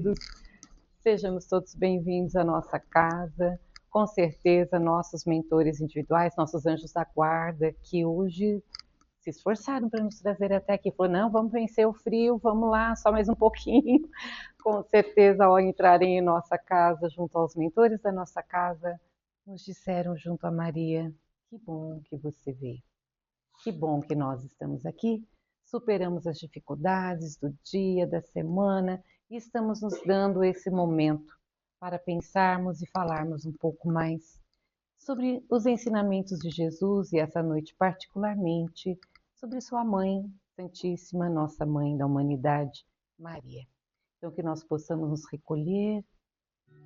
todos. Sejamos todos bem-vindos à nossa casa. Com certeza, nossos mentores individuais, nossos anjos da guarda, que hoje se esforçaram para nos trazer até aqui. Falou, não, vamos vencer o frio, vamos lá, só mais um pouquinho. Com certeza, ao entrarem em nossa casa, junto aos mentores da nossa casa, nos disseram junto a Maria, que bom que você veio. Que bom que nós estamos aqui, superamos as dificuldades do dia, da semana e estamos nos dando esse momento para pensarmos e falarmos um pouco mais sobre os ensinamentos de Jesus e essa noite particularmente sobre sua mãe Santíssima, nossa mãe da humanidade, Maria. Então que nós possamos nos recolher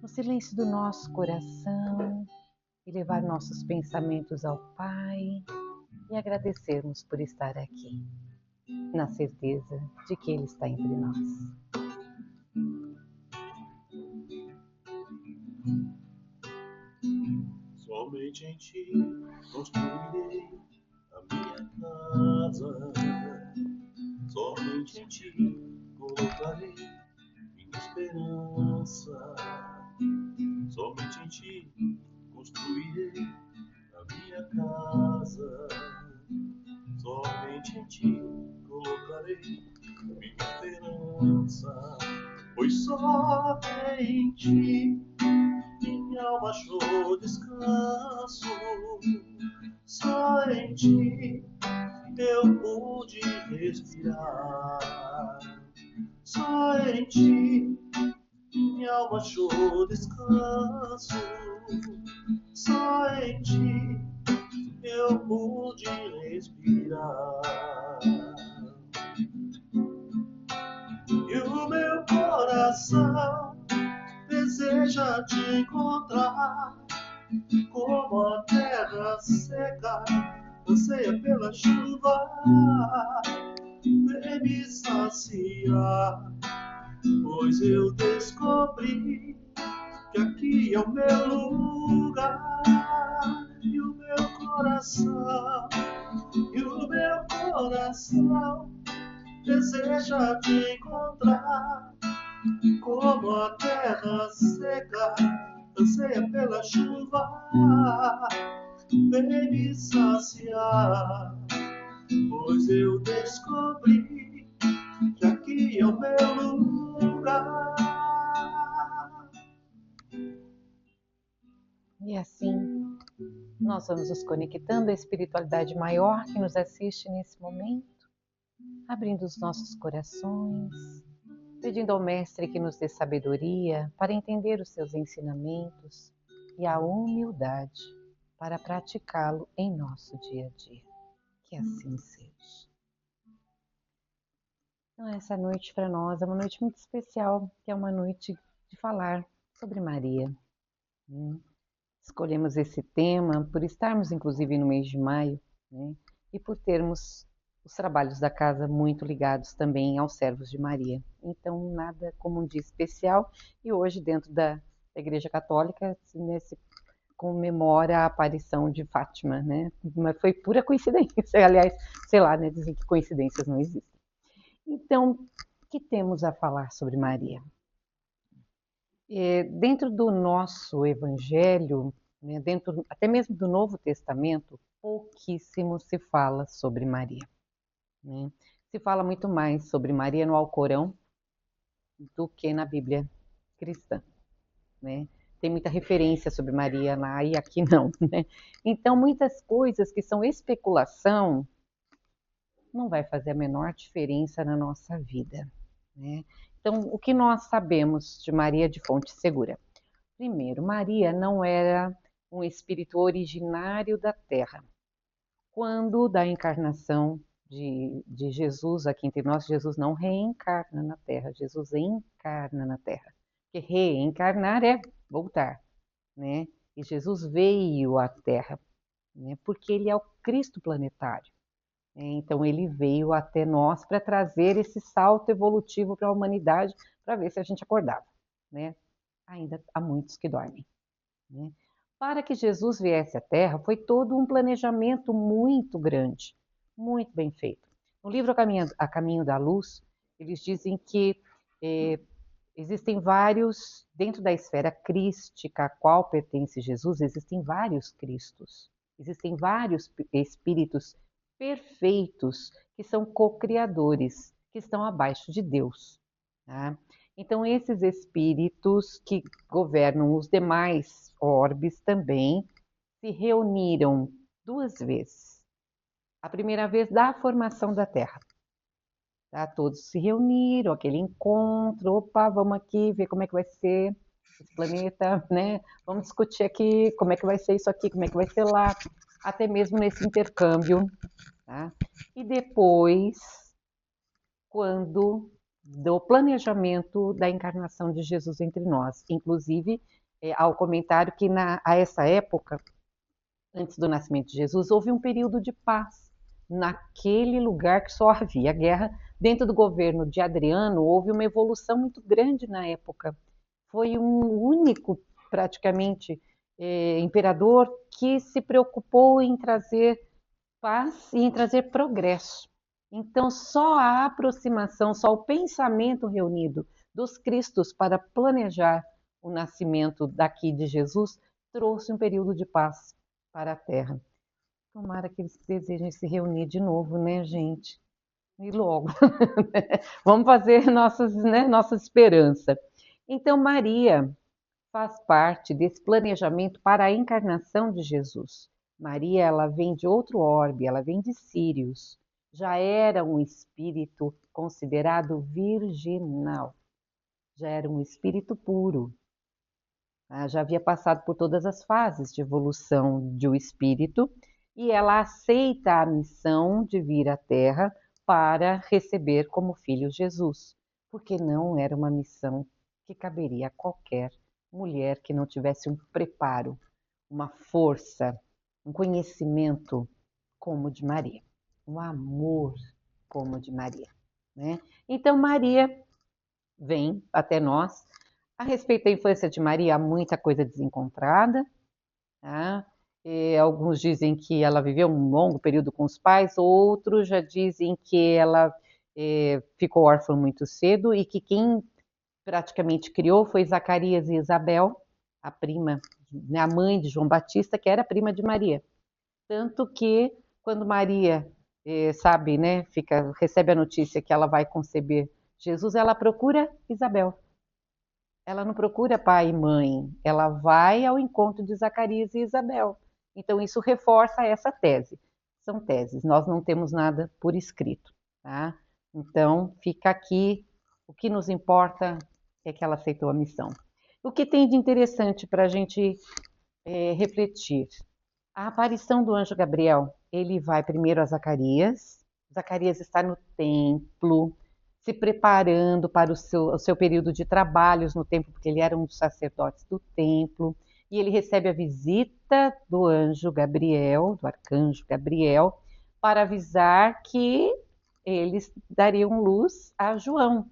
no silêncio do nosso coração e levar nossos pensamentos ao Pai e agradecermos por estar aqui, na certeza de que Ele está entre nós. Somente em Ti construirei a minha casa, somente em Ti colocarei minha esperança, somente em Ti construirei a minha casa, somente em Ti colocarei minha esperança, pois só em Ti minha alma achou descanso, só em Ti eu pude respirar, só em Ti minha alma achou descanso, só em Ti eu pude respirar. E o meu coração deseja Te encontrar, como a terra seca anseia pela chuva. Vem me saciar, pois eu descobri que aqui é o meu lugar. E o meu coração deseja Te encontrar, como a terra seca anseia pela chuva. Vem me saciar, pois eu descobri que aqui é o meu lugar. E assim, nós vamos nos conectando à espiritualidade maior que nos assiste nesse momento, abrindo os nossos corações, pedindo ao Mestre que nos dê sabedoria para entender os seus ensinamentos e a humildade para praticá-lo em nosso dia a dia. Que assim seja. Então, essa noite para nós é uma noite muito especial, que é uma noite de falar sobre Maria. Escolhemos esse tema por estarmos, inclusive, no mês de maio, e por termos os trabalhos da casa muito ligados também aos servos de Maria. Então, nada como um dia especial. E hoje, dentro da Igreja Católica, se comemora a aparição de Fátima, né? Mas foi pura coincidência. Aliás, sei lá, né? Dizem que coincidências não existem. Então, o que temos a falar sobre Maria? Dentro do nosso Evangelho, né, dentro até mesmo do Novo Testamento, pouquíssimo se fala sobre Maria. Né? Se fala muito mais sobre Maria no Alcorão do que na Bíblia cristã. Né? Tem muita referência sobre Maria lá e aqui não. Né? Então, muitas coisas que são especulação não vai fazer a menor diferença na nossa vida. Né? Então, o que nós sabemos de Maria de fonte segura? Primeiro, Maria não era um espírito originário da Terra. Quando da encarnação de Jesus aqui entre nós, Jesus não reencarna na Terra, Jesus encarna na Terra. Porque reencarnar é voltar, né? E Jesus veio à Terra, né? Porque ele é o Cristo planetário. Então ele veio até nós para trazer esse salto evolutivo para a humanidade, para ver se a gente acordava, né? Ainda há muitos que dormem. Né? Para que Jesus viesse à Terra, foi todo um planejamento muito grande, muito bem feito. No livro A Caminho da Luz, eles dizem que existem vários, dentro da esfera crística a qual pertence Jesus, existem vários Cristos, existem vários espíritos perfeitos que são co-criadores, que estão abaixo de Deus. Tá? Então, esses espíritos que governam os demais orbes também se reuniram 2 vezes. A primeira vez da formação da Terra. Tá? Todos se reuniram, aquele encontro, opa, vamos aqui ver como é que vai ser esse planeta, né? Vamos discutir aqui como é que vai ser isso aqui, como é que vai ser lá, até mesmo nesse intercâmbio. Tá? E depois, quando do planejamento da encarnação de Jesus entre nós. Inclusive, há o comentário que a essa época, antes do nascimento de Jesus, houve um período de paz naquele lugar que só havia guerra. Dentro do governo de Adriano, houve uma evolução muito grande na época. Foi um único, praticamente, imperador que se preocupou em trazer paz e em trazer progresso. Então, só a aproximação, só o pensamento reunido dos Cristos para planejar o nascimento daqui de Jesus trouxe um período de paz para a Terra. Tomara que eles desejem se reunir de novo, né, gente? E logo. Vamos fazer nossa esperança. Então, Maria faz parte desse planejamento para a encarnação de Jesus. Maria, ela vem de outro orbe, ela vem de Sírios. Já era um espírito considerado virginal. Já era um espírito puro. Já havia passado por todas as fases de evolução de um espírito e ela aceita a missão de vir à Terra para receber como filho Jesus, porque não era uma missão que caberia a qualquer mulher que não tivesse um preparo, uma força, um conhecimento como o de Maria, um amor como o de Maria, né? Então Maria vem até nós. A respeito da infância de Maria, há muita coisa desencontrada. Tá? Alguns dizem que ela viveu um longo período com os pais, outros já dizem que ela ficou órfã muito cedo e que quem praticamente criou foi Zacarias e Isabel, a prima, né, a mãe de João Batista, que era prima de Maria. Tanto que quando Maria sabe, né, recebe a notícia que ela vai conceber Jesus, ela procura Isabel. Ela não procura pai e mãe, ela vai ao encontro de Zacarias e Isabel. Então, isso reforça essa tese. São teses, nós não temos nada por escrito, tá? Então, fica aqui, o que nos importa é que ela aceitou a missão. O que tem de interessante para a gente refletir? A aparição do anjo Gabriel, ele vai primeiro a Zacarias. Zacarias está no templo, se preparando para o seu período de trabalhos no templo, porque ele era um dos sacerdotes do templo, e ele recebe a visita do anjo Gabriel, do arcanjo Gabriel, para avisar que eles dariam luz a João,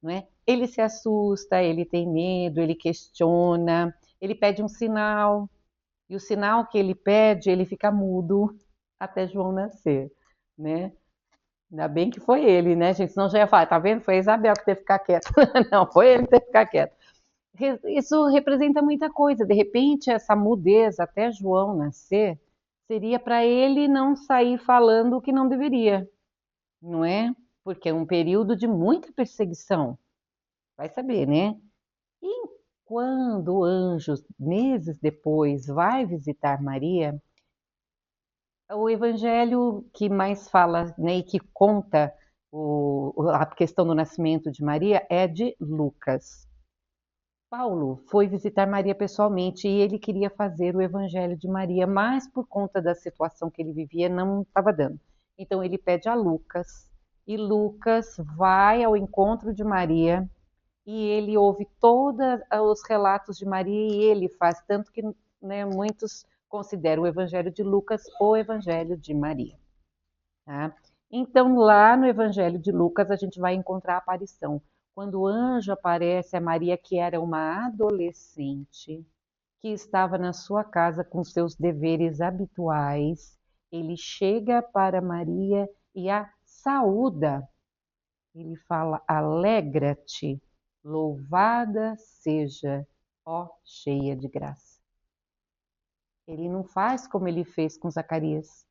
não é? Ele se assusta, ele tem medo, ele questiona, ele pede um sinal, e o sinal que ele pede, ele fica mudo até João nascer, né? Ainda bem que foi ele, né, gente? Senão já ia falar, tá vendo? Foi a Isabel que teve que ficar quieta. Não, foi ele que teve que ficar quieto. Isso representa muita coisa. De repente, essa mudez até João nascer seria para ele não sair falando o que não deveria, não é? Porque é um período de muita perseguição. Vai saber, né? E quando o anjo, meses depois, vai visitar Maria, o evangelho que mais fala, né, e que conta a questão do nascimento de Maria é de Lucas. Paulo foi visitar Maria pessoalmente e ele queria fazer o evangelho de Maria, mas por conta da situação que ele vivia não estava dando. Então ele pede a Lucas e Lucas vai ao encontro de Maria e ele ouve todos os relatos de Maria e ele faz, tanto que, né, muitos consideram o Evangelho de Lucas o Evangelho de Maria. Tá? Então, lá no Evangelho de Lucas, a gente vai encontrar a aparição. Quando o anjo aparece a Maria, que era uma adolescente, que estava na sua casa com seus deveres habituais, ele chega para Maria e a saúda. Ele fala: alegra-te. Louvada seja, ó cheia de graça. Ele não faz como ele fez com Zacarias,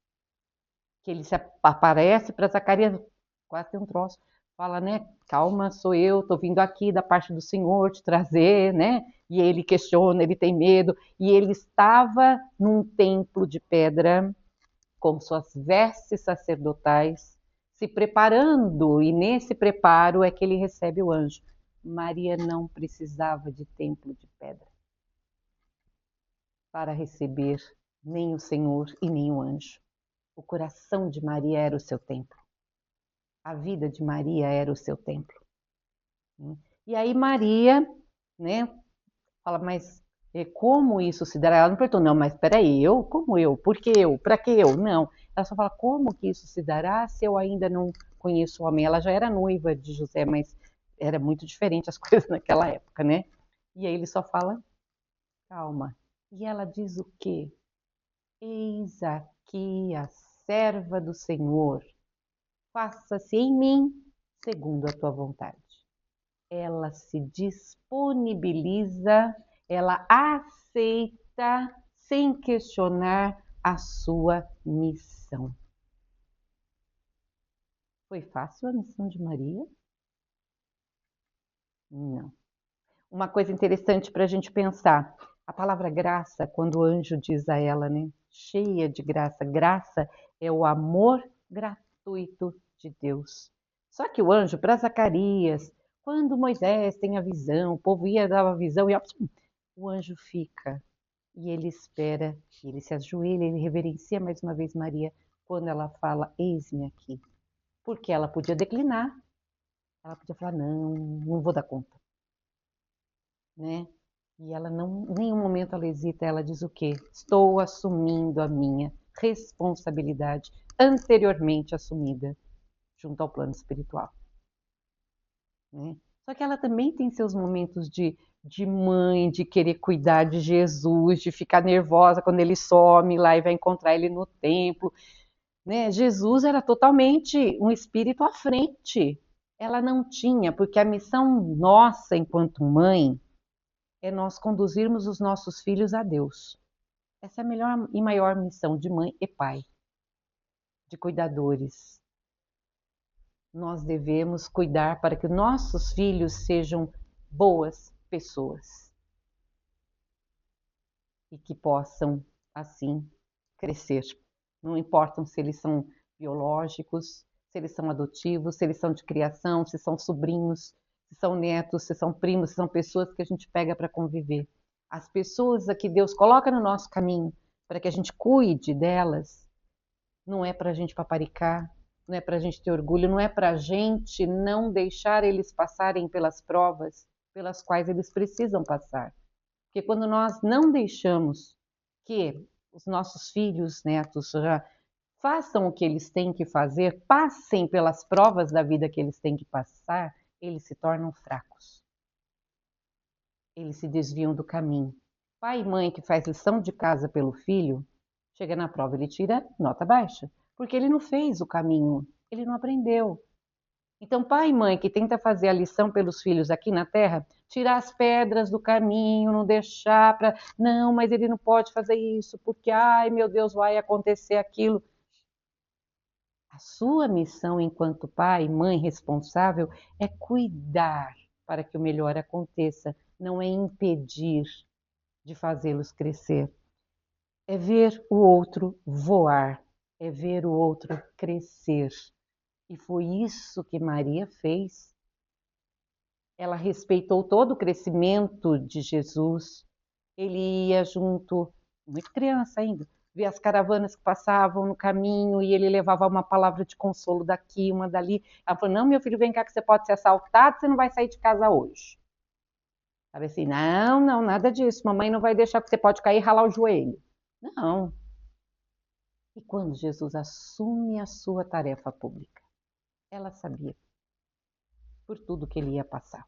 que ele se aparece para Zacarias, quase tem um troço, fala, né, calma, sou eu, estou vindo aqui da parte do Senhor te trazer, né, e ele questiona, ele tem medo, e ele estava num templo de pedra, com suas vestes sacerdotais, se preparando, e nesse preparo é que ele recebe o anjo. Maria não precisava de templo de pedra para receber nem o Senhor e nem o anjo. O coração de Maria era o seu templo. A vida de Maria era o seu templo. E aí Maria, né, fala, mas como isso se dará? Ela não perguntou, não, mas peraí, eu? Como eu? Por que eu? Para que eu? Não. Ela só fala, como que isso se dará se eu ainda não conheço o homem? Ela já era noiva de José, mas era muito diferente as coisas naquela época, né? E aí ele só fala, calma. E ela diz o quê? Eis aqui a serva do Senhor, faça-se em mim segundo a tua vontade. Ela se disponibiliza, ela aceita, sem questionar, a sua missão. Foi fácil a missão de Maria? Não. Uma coisa interessante para a gente pensar, a palavra graça, quando o anjo diz a ela, né, cheia de graça, graça é o amor gratuito de Deus. Só que o anjo, para Zacarias, quando Moisés tem a visão, o povo ia dar a visão e o anjo fica e ele espera, ele se ajoelha, ele reverencia mais uma vez Maria quando ela fala, eis-me aqui. Porque ela podia declinar, ela podia falar, não, não vou dar conta. Né? E ela não, em nenhum momento ela hesita, ela diz o quê? Estou assumindo a minha responsabilidade anteriormente assumida junto ao plano espiritual. Né? Só que ela também tem seus momentos de mãe, de querer cuidar de Jesus, de ficar nervosa quando ele some lá e vai encontrar ele no templo. Né? Jesus era totalmente um espírito à frente. Ela não tinha, porque a missão nossa enquanto mãe é nós conduzirmos os nossos filhos a Deus. Essa é a melhor e maior missão de mãe e pai, de cuidadores. Nós devemos cuidar para que nossos filhos sejam boas pessoas e que possam, assim, crescer. Não importa se eles são biológicos, se eles são adotivos, se eles são de criação, se são sobrinhos, se são netos, se são primos, se são pessoas que a gente pega para conviver. As pessoas que Deus coloca no nosso caminho para que a gente cuide delas, não é para a gente paparicar, não é para a gente ter orgulho, não é para a gente não deixar eles passarem pelas provas pelas quais eles precisam passar. Porque quando nós não deixamos que os nossos filhos, netos, já façam o que eles têm que fazer, passem pelas provas da vida que eles têm que passar, eles se tornam fracos. Eles se desviam do caminho. Pai e mãe que faz lição de casa pelo filho, chega na prova, ele tira nota baixa, porque ele não fez o caminho, ele não aprendeu. Então, pai e mãe que tenta fazer a lição pelos filhos aqui na Terra, tirar as pedras do caminho, não deixar para, não, mas ele não pode fazer isso, porque, ai meu Deus, vai acontecer aquilo. A sua missão enquanto pai, mãe responsável é cuidar para que o melhor aconteça, não é impedir de fazê-los crescer. É ver o outro voar, é ver o outro crescer. E foi isso que Maria fez. Ela respeitou todo o crescimento de Jesus. Ele ia junto, muito criança ainda, via as caravanas que passavam no caminho e ele levava uma palavra de consolo daqui, uma dali. Ela falou, não, meu filho, vem cá que você pode ser assaltado, você não vai sair de casa hoje. Sabe assim, não, não, nada disso, mamãe não vai deixar que você pode cair e ralar o joelho. Não. E quando Jesus assume a sua tarefa pública, ela sabia por tudo que ele ia passar.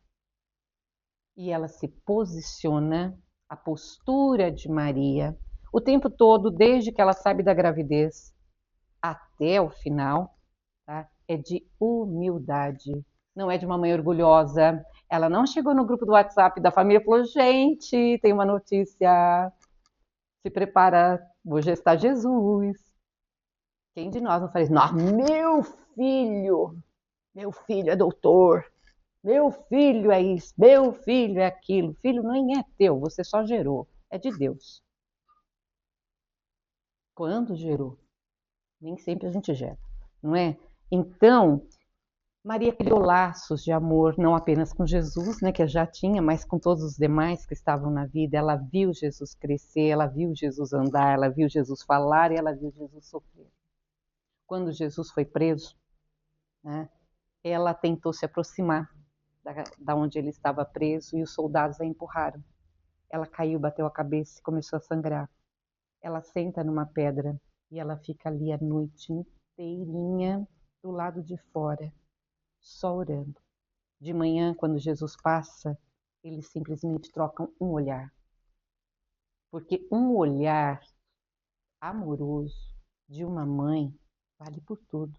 E ela se posiciona, a postura de Maria, o tempo todo, desde que ela sabe da gravidez até o final, tá? É de humildade não é de uma mãe orgulhosa. Ela não chegou no grupo do WhatsApp da família e falou: gente, tem uma notícia, se prepara, hoje está Jesus. Quem de nós não faz isso? Não, meu filho é doutor, meu filho é isso, meu filho é aquilo. Filho nem é teu, você só gerou, é de Deus. Quando gerou? Nem sempre a gente gera, não é? Então, Maria criou laços de amor, não apenas com Jesus, né, que já tinha, mas com todos os demais que estavam na vida. Ela viu Jesus crescer, ela viu Jesus andar, ela viu Jesus falar e ela viu Jesus sofrer. Quando Jesus foi preso, né, ela tentou se aproximar da onde ele estava preso e os soldados a empurraram. Ela caiu, bateu a cabeça e começou a sangrar. Ela senta numa pedra e ela fica ali a noite inteirinha do lado de fora, só orando. De manhã, quando Jesus passa, eles simplesmente trocam um olhar. Porque um olhar amoroso de uma mãe vale por tudo.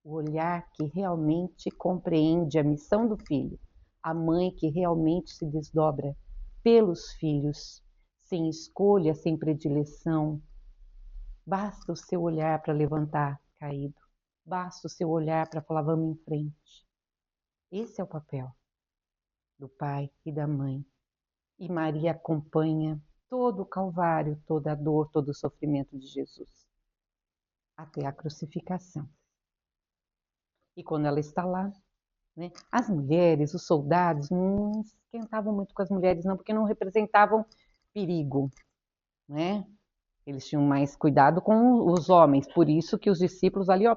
O olhar que realmente compreende a missão do filho. A mãe que realmente se desdobra pelos filhos, sem escolha, sem predileção. Basta o seu olhar para levantar caído. Basta o seu olhar para falar, vamos em frente. Esse é o papel do pai e da mãe. E Maria acompanha todo o calvário, toda a dor, todo o sofrimento de Jesus, até a crucificação. E quando ela está lá, né, as mulheres, os soldados, não esquentavam muito com as mulheres, não, porque não representavam perigo, né? Eles tinham mais cuidado com os homens, por isso que os discípulos ali, ó,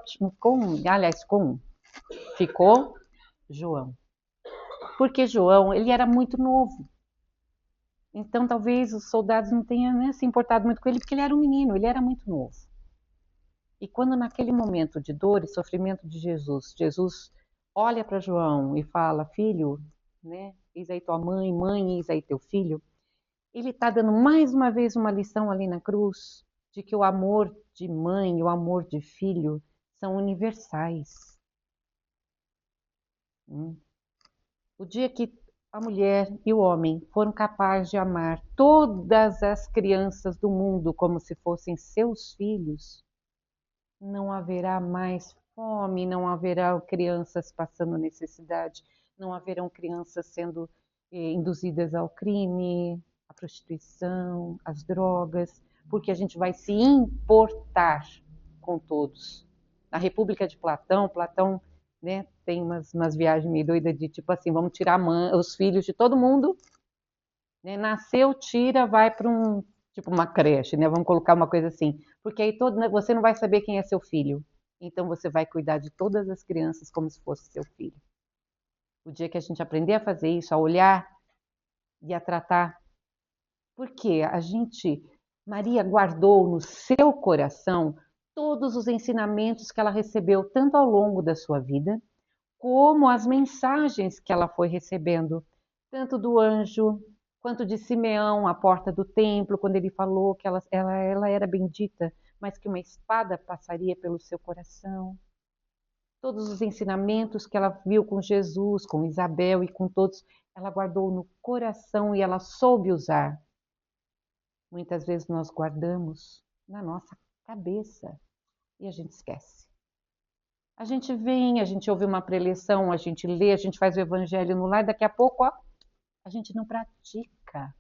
ficou João. Porque João, ele era muito novo. Então, talvez os soldados não tenham, né, se importado muito com ele, porque ele era um menino, ele era muito novo. E quando naquele momento de dor e sofrimento de Jesus, Jesus olha para João e fala, filho, né, eis aí tua mãe, mãe, eis aí teu filho, ele está dando mais uma vez uma lição ali na cruz, de que o amor de mãe e o amor de filho são universais. O dia que a mulher e o homem foram capazes de amar todas as crianças do mundo como se fossem seus filhos, não haverá mais fome, não haverá crianças passando necessidade, não haverão crianças sendo induzidas ao crime, à prostituição, às drogas, porque a gente vai se importar com todos. Na República de Platão, Platão, né, tem umas viagens meio doidas de tipo assim, vamos tirar os filhos de todo mundo, né, nasceu, tira, vai para tipo uma creche, né, vamos colocar uma coisa assim, porque aí você não vai saber quem é seu filho, então você vai cuidar de todas as crianças como se fosse seu filho. O dia que a gente aprender a fazer isso, a olhar e a tratar, porque Maria guardou no seu coração todos os ensinamentos que ela recebeu tanto ao longo da sua vida, como as mensagens que ela foi recebendo, tanto do anjo quanto de Simeão à porta do templo, quando ele falou que ela era bendita, mas que uma espada passaria pelo seu coração. Todos os ensinamentos que ela viu com Jesus, com Isabel e com todos, ela guardou no coração e ela soube usar. Muitas vezes nós guardamos na nossa cabeça e a gente esquece. A gente vem, a gente ouve uma preleção, a gente lê, a gente faz o evangelho no lar, daqui a pouco, ó, a gente não pratica.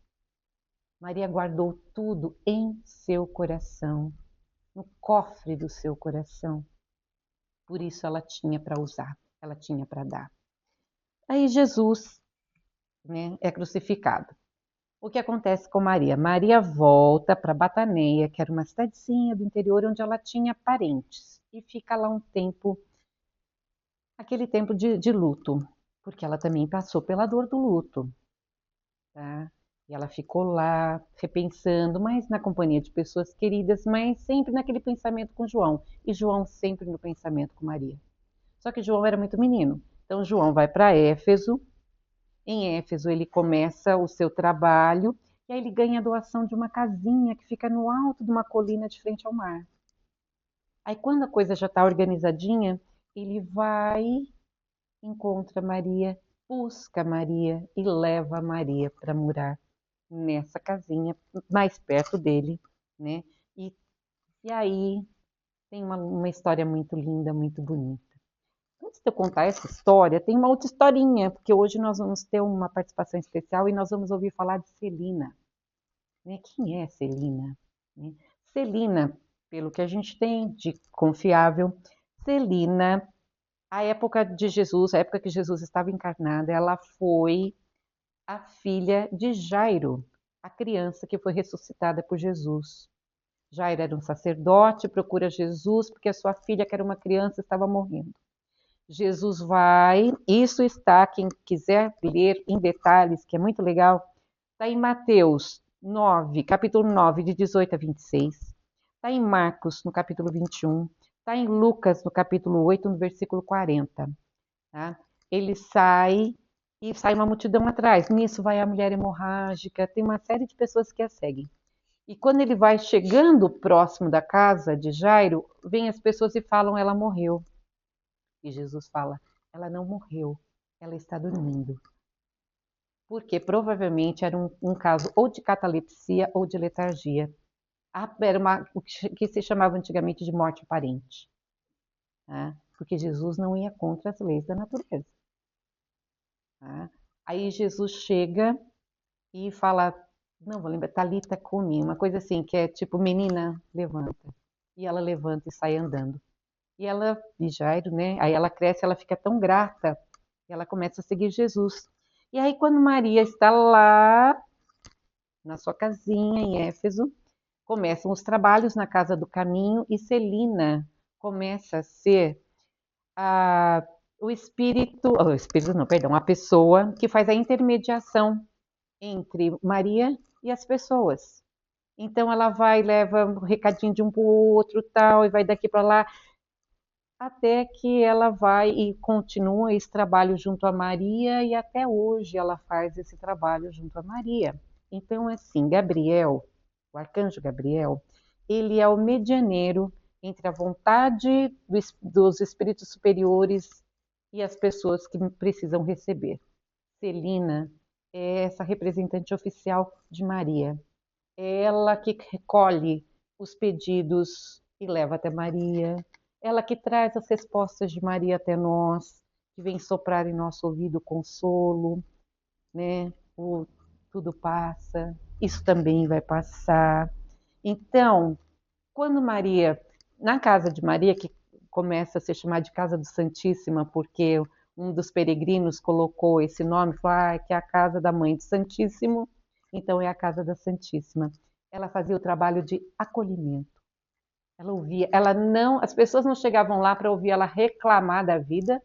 Maria guardou tudo em seu coração, no cofre do seu coração. Por isso ela tinha para usar, ela tinha para dar. Aí Jesus, né, é crucificado. O que acontece com Maria? Maria volta para Bataneia, que era uma cidadezinha do interior onde ela tinha parentes, e fica lá um tempo, aquele tempo de luto, porque ela também passou pela dor do luto, tá? E ela ficou lá repensando, mas na companhia de pessoas queridas, mas sempre naquele pensamento com João, e João sempre no pensamento com Maria. Só que João era muito menino, então João vai para Éfeso. Em Éfeso ele começa o seu trabalho e aí ele ganha a doação de uma casinha que fica no alto de uma colina de frente ao mar. Aí quando a coisa já está organizadinha, ele vai encontra Maria, busca Maria e leva Maria para morar nessa casinha mais perto dele, né? E aí tem uma história muito linda, muito bonita. Antes de eu contar essa história, tem uma outra historinha, porque hoje nós vamos ter uma participação especial e nós vamos ouvir falar de Celina. Né? Quem é Celina? Né? Celina, pelo que a gente tem de confiável, Celina, a época de Jesus, a época que Jesus estava encarnado, ela foi a filha de Jairo, a criança que foi ressuscitada por Jesus. Jairo era um sacerdote, procura Jesus porque a sua filha, que era uma criança, estava morrendo. Jesus vai, isso está, quem quiser ler em detalhes, que é muito legal, está em Mateus 9, capítulo 9, de 18 a 26, está em Marcos, no capítulo 21, está em Lucas, no capítulo 8, no versículo 40. Tá? Ele sai e sai uma multidão atrás. Nisso vai a mulher hemorrágica, tem uma série de pessoas que a seguem. E quando ele vai chegando próximo da casa de Jairo, vêm as pessoas e falam, ela morreu. E Jesus fala, ela não morreu, ela está dormindo. Porque provavelmente era um caso ou de catalepsia ou de letargia. Era o que se chamava antigamente de morte aparente. Tá? Porque Jesus não ia contra as leis da natureza. Tá? Aí Jesus chega e fala, não vou lembrar, Talita cumi, uma coisa assim, que é tipo, menina, levanta. E ela levanta e sai andando. E ela, de Jairo, né? Aí ela cresce, ela fica tão grata, e ela começa a seguir Jesus. E aí, quando Maria está lá, na sua casinha em Éfeso, começam os trabalhos na Casa do Caminho, e Celina começa a ser a pessoa que faz a intermediação entre Maria e as pessoas. Então ela vai, leva um recadinho de um para o outro, tal, e vai daqui para lá, até que ela vai e continua esse trabalho junto a Maria, e até hoje ela faz esse trabalho junto a Maria. Então, assim, Gabriel, o arcanjo Gabriel, ele é o medianeiro entre a vontade dos espíritos superiores e as pessoas que precisam receber. Celina é essa representante oficial de Maria. É ela que recolhe os pedidos e leva até Maria. Ela que traz as respostas de Maria até nós, que vem soprar em nosso ouvido consolo, né? O tudo passa, isso também vai passar. Então, quando Maria, na casa de Maria, que começa a se chamar de Casa do Santíssima, porque um dos peregrinos colocou esse nome, falou que é a casa da Mãe do Santíssimo, então é a Casa da Santíssima. Ela fazia o trabalho de acolhimento. Ela ouvia, ela não, as pessoas não chegavam lá para ouvir ela reclamar da vida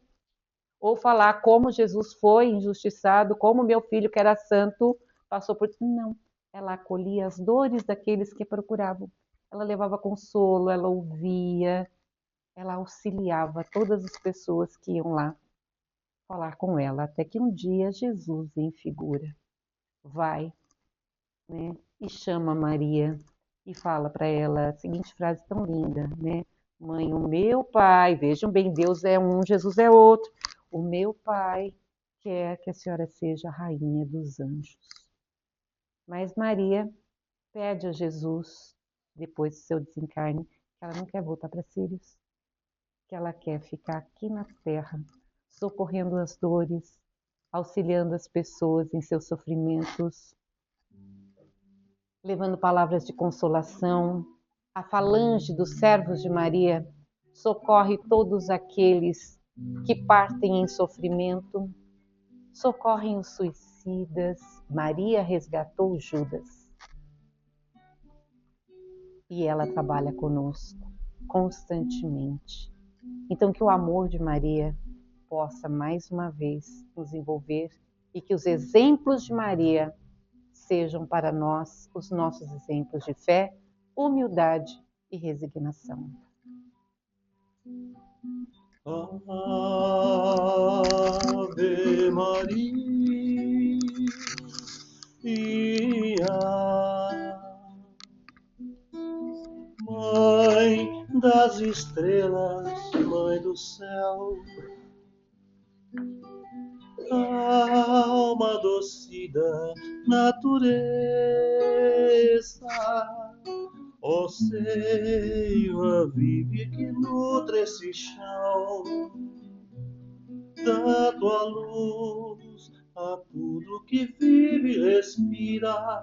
ou falar como Jesus foi injustiçado, como meu filho que era santo passou por... Não, ela acolhia as dores daqueles que procuravam. Ela levava consolo, ela ouvia, ela auxiliava todas as pessoas que iam lá falar com ela, até que um dia Jesus em figura vai, né, e chama Maria e fala para ela a seguinte frase tão linda, né? Mãe, o meu pai, vejam bem, Deus é um, Jesus é outro. O meu pai quer que a senhora seja a rainha dos anjos. Mas Maria pede a Jesus, depois do seu desencarne, que ela não quer voltar para Sírios, que ela quer ficar aqui na Terra, socorrendo as dores, auxiliando as pessoas em seus sofrimentos, levando palavras de consolação. A falange dos servos de Maria socorre todos aqueles que partem em sofrimento, socorrem os suicidas. Maria resgatou Judas. E ela trabalha conosco constantemente. Então, que o amor de Maria possa mais uma vez nos envolver e que os exemplos de Maria sejam para nós os nossos exemplos de fé, humildade e resignação. Ave Maria, Mãe das estrelas, Mãe do céu, doce da natureza, ó seiva vive que nutre esse chão, dá tua luz a tudo que vive e respira,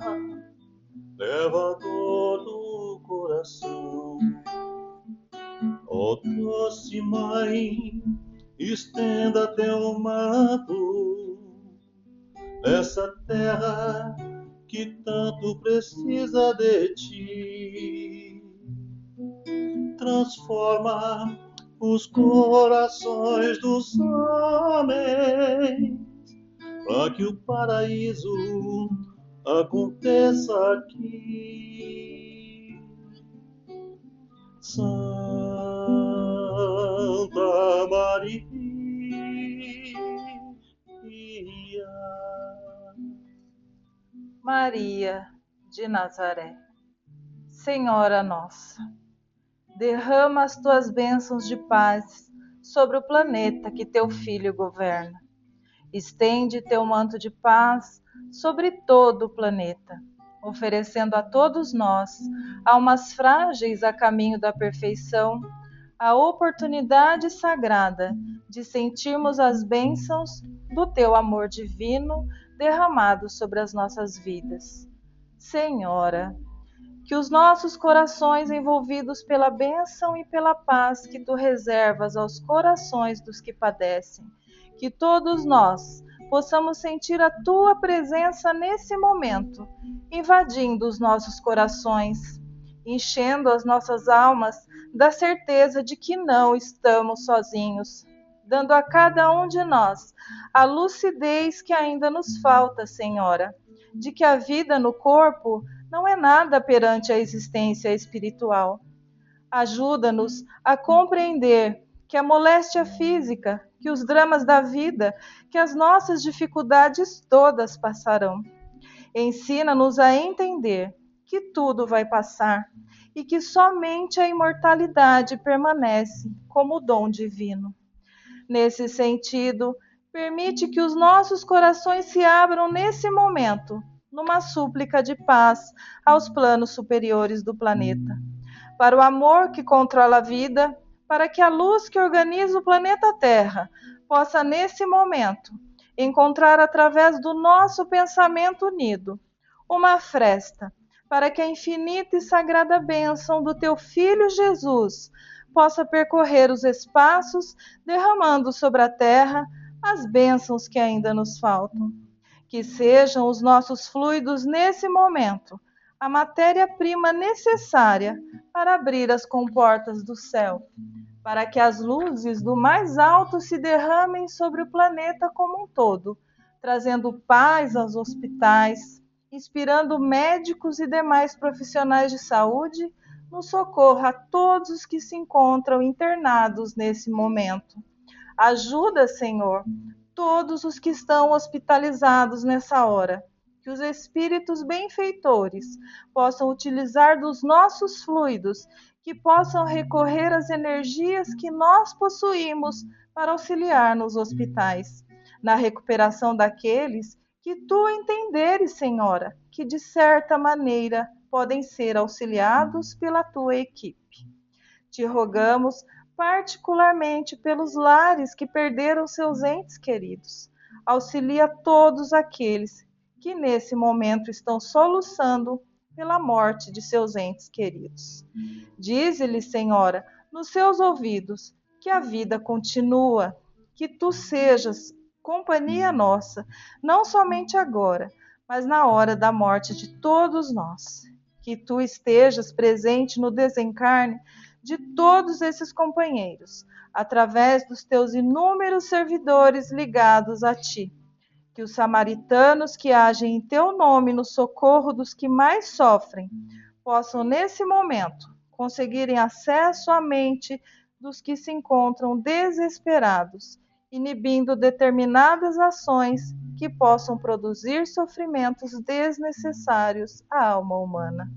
leva a dor do coração. Ó doce mãe, estenda teu manto nessa terra que tanto precisa de ti. Transforma os corações dos homens para que o paraíso aconteça aqui. Santa Maria, Maria de Nazaré, Senhora nossa, derrama as tuas bênçãos de paz sobre o planeta que teu Filho governa. Estende teu manto de paz sobre todo o planeta, oferecendo a todos nós, almas frágeis a caminho da perfeição, a oportunidade sagrada de sentirmos as bênçãos do teu amor divino derramado sobre as nossas vidas. Senhora, que os nossos corações envolvidos pela bênção e pela paz que tu reservas aos corações dos que padecem, que todos nós possamos sentir a tua presença nesse momento, invadindo os nossos corações, enchendo as nossas almas da certeza de que não estamos sozinhos, dando a cada um de nós a lucidez que ainda nos falta, Senhora, de que a vida no corpo não é nada perante a existência espiritual. Ajuda-nos a compreender que a moléstia física, que os dramas da vida, que as nossas dificuldades todas passarão. Ensina-nos a entender que tudo vai passar e que somente a imortalidade permanece como dom divino. Nesse sentido, permite que os nossos corações se abram nesse momento, numa súplica de paz aos planos superiores do planeta, para o amor que controla a vida, para que a luz que organiza o planeta Terra possa, nesse momento, encontrar através do nosso pensamento unido uma fresta, para que a infinita e sagrada bênção do teu Filho Jesus possa percorrer os espaços, derramando sobre a terra as bênçãos que ainda nos faltam. Que sejam os nossos fluidos nesse momento a matéria-prima necessária para abrir as comportas do céu, para que as luzes do mais alto se derramem sobre o planeta como um todo, trazendo paz aos hospitais, inspirando médicos e demais profissionais de saúde no socorro a todos os que se encontram internados nesse momento. Ajuda, Senhor, todos os que estão hospitalizados nessa hora, que os espíritos benfeitores possam utilizar dos nossos fluidos, que possam recorrer às energias que nós possuímos para auxiliar nos hospitais, na recuperação daqueles que tu entenderes, Senhora, que de certa maneira podem ser auxiliados pela tua equipe. Te rogamos particularmente pelos lares que perderam seus entes queridos. Auxilia todos aqueles que nesse momento estão soluçando pela morte de seus entes queridos. Dize-lhes, Senhora, nos seus ouvidos, que a vida continua, que tu sejas companhia nossa, não somente agora, mas na hora da morte de todos nós. Que tu estejas presente no desencarne de todos esses companheiros, através dos teus inúmeros servidores ligados a ti. Que os samaritanos que agem em teu nome no socorro dos que mais sofrem, possam nesse momento conseguirem acesso à mente dos que se encontram desesperados, inibindo determinadas ações que possam produzir sofrimentos desnecessários à alma humana.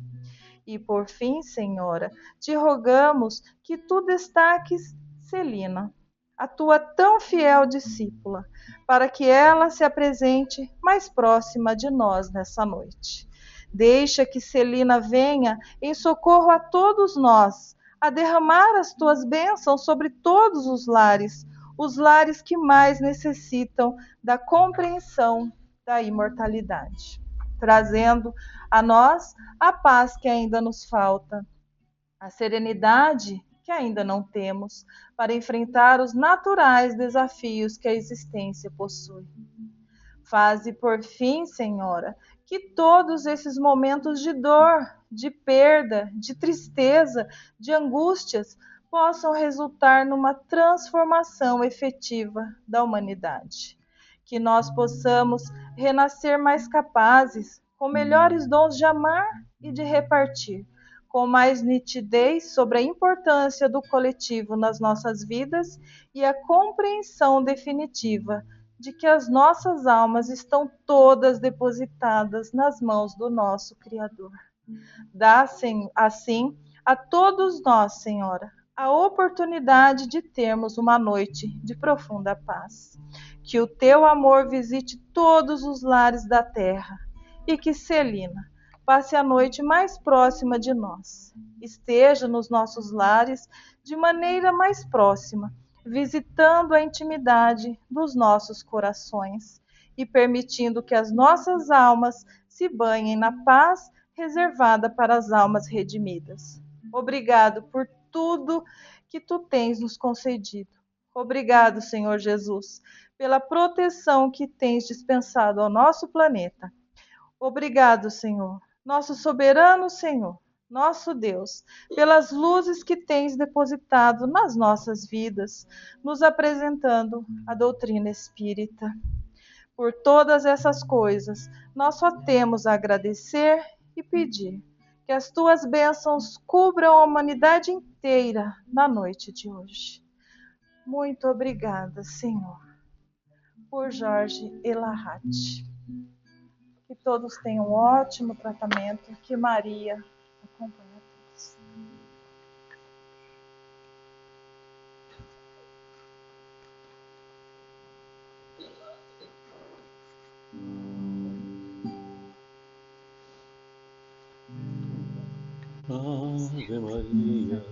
E por fim, Senhora, te rogamos que tu destaques Celina, a tua tão fiel discípula, para que ela se apresente mais próxima de nós nessa noite. Deixa que Celina venha em socorro a todos nós, a derramar as tuas bênçãos sobre todos os lares que mais necessitam da compreensão da imortalidade, trazendo a nós a paz que ainda nos falta, a serenidade que ainda não temos para enfrentar os naturais desafios que a existência possui. Faze por fim, Senhora, que todos esses momentos de dor, de perda, de tristeza, de angústias possam resultar numa transformação efetiva da humanidade. Que nós possamos renascer mais capazes, com melhores dons de amar e de repartir, com mais nitidez sobre a importância do coletivo nas nossas vidas e a compreensão definitiva de que as nossas almas estão todas depositadas nas mãos do nosso Criador. Dá, assim, a todos nós, Senhora, a oportunidade de termos uma noite de profunda paz. Que o teu amor visite todos os lares da terra e que Celina passe a noite mais próxima de nós. Esteja nos nossos lares de maneira mais próxima, visitando a intimidade dos nossos corações e permitindo que as nossas almas se banhem na paz reservada para as almas redimidas. Obrigado por tudo que tu tens nos concedido. Obrigado, Senhor Jesus, pela proteção que tens dispensado ao nosso planeta. Obrigado, Senhor, nosso soberano Senhor, nosso Deus, pelas luzes que tens depositado nas nossas vidas, nos apresentando a doutrina espírita. Por todas essas coisas, nós só temos a agradecer e pedir que as tuas bênçãos cubram a humanidade inteira na noite de hoje. Muito obrigada, Senhor, por Jorge Elahati. Que todos tenham um ótimo tratamento, que Maria acompanhe a todos. Ave Maria.